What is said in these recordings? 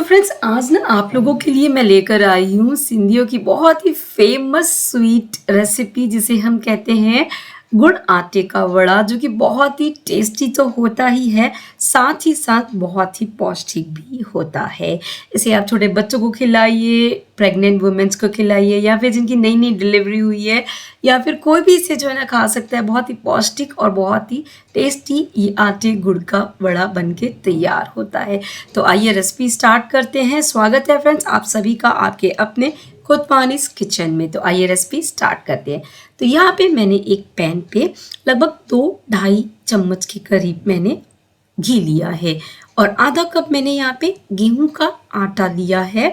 Friends आज ना आप लोगों के लिए मैं लेकर आई हूँ सिंधियों की बहुत ही फेमस स्वीट रेसिपी जिसे हम कहते हैं गुड़ आटे का वड़ा, जो कि बहुत ही टेस्टी तो होता ही है, साथ ही साथ बहुत ही पौष्टिक भी होता है। इसे आप छोटे बच्चों को खिलाइए, प्रेग्नेंट वुमेन्स को खिलाइए, या फिर जिनकी नई नई डिलीवरी हुई है, या फिर कोई भी इसे जो है ना खा सकता है। बहुत ही पौष्टिक और बहुत ही टेस्टी ये आटे गुड़ का वड़ा बनके तैयार होता है। तो आइए रेसिपी स्टार्ट करते हैं। स्वागत है फ्रेंड्स आप सभी का आपके अपने खुद पानीस किचन में। तो आइए रेसिपी स्टार्ट करते हैं। तो यहाँ पे मैंने एक पैन पे लगभग 2-2.5 चम्मच के करीब मैंने घी लिया है, और आधा कप मैंने यहाँ पे गेहूं का आटा लिया है।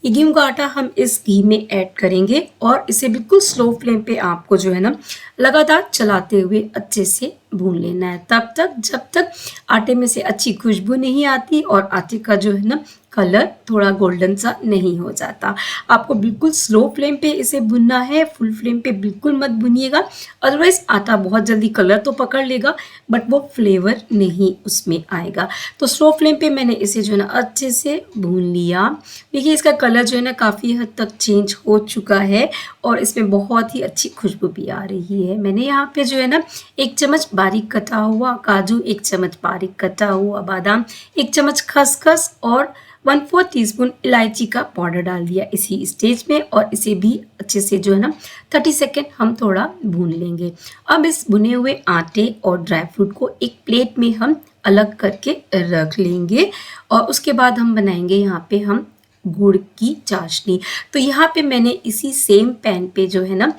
ये गेहूं का आटा हम इस घी में ऐड करेंगे और इसे बिल्कुल स्लो फ्लेम पे आपको जो है ना लगातार चलाते हुए अच्छे से भून लेना है, तब तक जब तक आटे में से अच्छी खुशबू नहीं आती और आटे का जो है ना कलर थोड़ा गोल्डन सा नहीं हो जाता। आपको बिल्कुल स्लो फ्लेम पे इसे भुनना है, फुल फ्लेम पे बिल्कुल मत भुनिएगा, अदरवाइज आटा बहुत जल्दी कलर तो पकड़ लेगा बट वो फ्लेवर नहीं उसमें आएगा। तो स्लो फ्लेम पे मैंने इसे जो है ना अच्छे से भून लिया। देखिए इसका कलर जो है ना काफ़ी हद तक चेंज हो चुका है और इसमें बहुत ही अच्छी खुशबू भी आ रही है। मैंने यहाँ पे जो है ना 1 चम्मच बारीक कटा हुआ काजू, 1 चम्मच बारीक कटा हुआ बादाम, 1 चम्मच खसखस और 1/4 टीस्पून इलायची का पाउडर डाल दिया इसी स्टेज में, और इसे भी अच्छे से जो है ना 30 सेकेंड हम थोड़ा भून लेंगे। अब इस भुने हुए आटे और ड्राई फ्रूट को एक प्लेट में हम अलग करके रख लेंगे, और उसके बाद हम बनाएंगे यहाँ पे हम गुड़ की चाशनी। तो यहाँ पे मैंने इसी सेम पैन पे जो है ना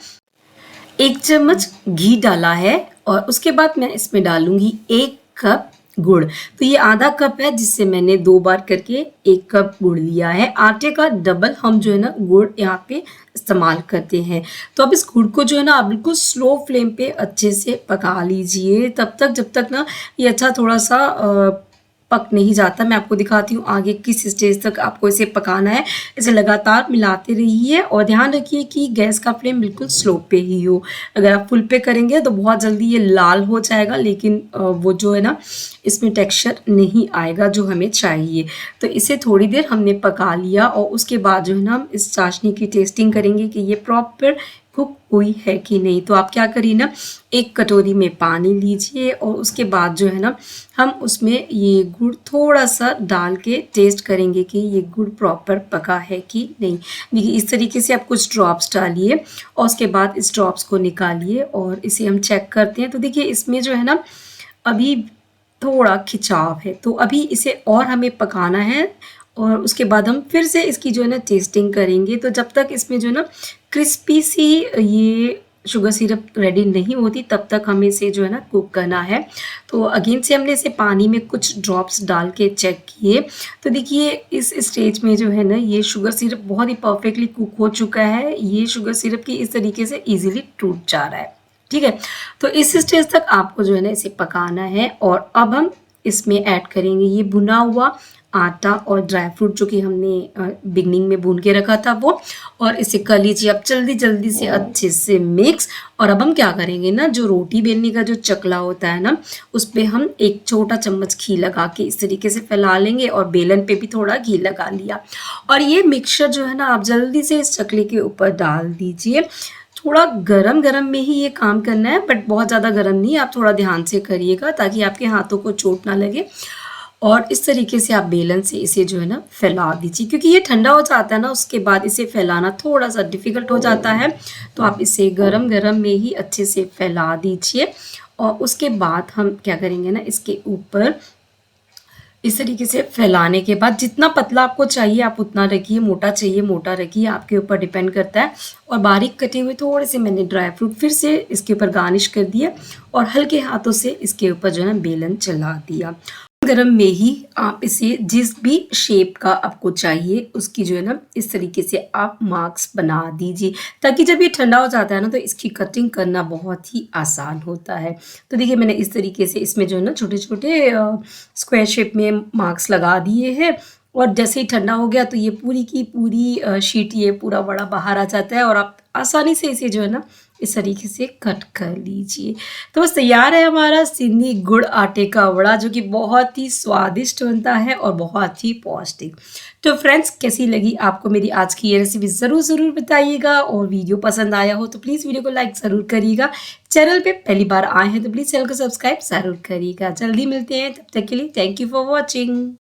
1 चम्मच घी डाला है, और उसके बाद मैं इसमें डालूंगी 1 कप गुड़। तो ये आधा कप है जिससे मैंने 2 बार करके 1 कप गुड़ लिया है। आटे का डबल हम जो है ना गुड़ यहाँ पे इस्तेमाल करते हैं। तो अब इस गुड़ को जो है ना आप बिल्कुल स्लो फ्लेम पे अच्छे से पका लीजिए, तब तक जब तक ना ये अच्छा थोड़ा सा पक नहीं जाता। मैं आपको दिखाती हूँ आगे किस स्टेज तक आपको इसे पकाना है। इसे लगातार मिलाते रहिए और ध्यान रखिए कि गैस का फ्लेम बिल्कुल स्लो पे ही हो। अगर आप फुल पे करेंगे तो बहुत जल्दी ये लाल हो जाएगा, लेकिन वो जो है ना इसमें टेक्सचर नहीं आएगा जो हमें चाहिए। तो इसे थोड़ी देर हमने पका लिया, और उसके बाद जो है ना हम इस चाशनी की टेस्टिंग करेंगे कि ये प्रॉपर कुक हुई है कि नहीं। तो आप क्या करिए ना, 1 कटोरी में पानी लीजिए और उसके बाद जो है ना हम उसमें ये गुड़ थोड़ा सा डाल के टेस्ट करेंगे कि ये गुड़ प्रॉपर पका है कि नहीं। देखिए इस तरीके से आप कुछ ड्रॉप्स डालिए और उसके बाद इस ड्रॉप्स को निकालिए और इसे हम चेक करते हैं। तो देखिए इसमें जो है ना अभी थोड़ा खिंचाव है, तो अभी इसे और हमें पकाना है, और उसके बाद हम फिर से इसकी जो है ना टेस्टिंग करेंगे। तो जब तक इसमें जो है ना क्रिस्पी सी ये शुगर सिरप रेडी नहीं होती तब तक हमें इसे जो है ना कुक करना है। तो अगेन से हमने इसे पानी में कुछ ड्रॉप्स डाल के चेक किए। तो देखिए इस स्टेज में जो है ना ये शुगर सिरप बहुत ही परफेक्टली कुक हो चुका है। ये शुगर सिरप की इस तरीके से इजीली टूट जा रहा है, ठीक है। तो इस स्टेज तक आपको जो है ना इसे पकाना है, और अब हम इसमें ऐड करेंगे ये भुना हुआ आटा और ड्राई फ्रूट जो कि हमने बिगनिंग में भून के रखा था वो, और इसे कर लीजिए अब जल्दी जल्दी से अच्छे से मिक्स। और अब हम क्या करेंगे ना, जो रोटी बेलने का जो चकला होता है ना उस पर हम 1 छोटा चम्मच घी लगा के इस तरीके से फैला लेंगे, और बेलन पे भी थोड़ा घी लगा लिया, और ये मिक्सचर जो है ना आप जल्दी से इस चकले के ऊपर डाल दीजिए। थोड़ा गरम गरम में ही ये काम करना है, बट बहुत ज़्यादा गरम नहीं, आप थोड़ा ध्यान से करिएगा ताकि आपके हाथों को चोट ना लगे। और इस तरीके से आप बेलन से इसे जो है ना फैला दीजिए, क्योंकि ये ठंडा हो जाता है ना उसके बाद इसे फैलाना थोड़ा सा डिफ़िकल्ट हो जाता है। तो आप इसे गरम गरम में ही अच्छे से फैला दीजिए, और उसके बाद हम क्या करेंगे ना इसके ऊपर इस तरीके से फैलाने के बाद जितना पतला आपको चाहिए आप उतना रखिए, मोटा चाहिए मोटा रखिए, आपके ऊपर डिपेंड करता है। और बारीक कटे हुए थोड़े से मैंने ड्राई फ्रूट फिर से इसके ऊपर गार्निश कर दिया, और हल्के हाथों से इसके ऊपर जो है ना बेलन चला दिया। गरम में ही आप इसे जिस भी शेप का आपको चाहिए उसकी जो है ना इस तरीके से आप मार्क्स बना दीजिए, ताकि जब ये ठंडा हो जाता है ना तो इसकी कटिंग करना बहुत ही आसान होता है। तो देखिए मैंने इस तरीके से इसमें जो है ना छोटे छोटे स्क्वायर शेप में मार्क्स लगा दिए हैं, और जैसे ही ठंडा हो गया तो ये पूरी की पूरी शीट ये पूरा बड़ा बाहर आ जाता है, और आप आसानी से इसे जो है ना इस तरीके से कट कर लीजिए। तो बस तैयार है हमारा सिंधी गुड़ आटे का वड़ा जो कि बहुत ही स्वादिष्ट बनता है और बहुत ही पौष्टिक। तो फ्रेंड्स कैसी लगी आपको मेरी आज की ये रेसिपी ज़रूर बताइएगा और वीडियो पसंद आया हो तो प्लीज़ वीडियो को लाइक ज़रूर करिएगा। चैनल पे पहली बार आए हैं तो प्लीज़ चैनल को सब्सक्राइब ज़रूर करिएगा। जल्दी मिलते हैं, तब तक के लिए थैंक यू फॉर वॉचिंग।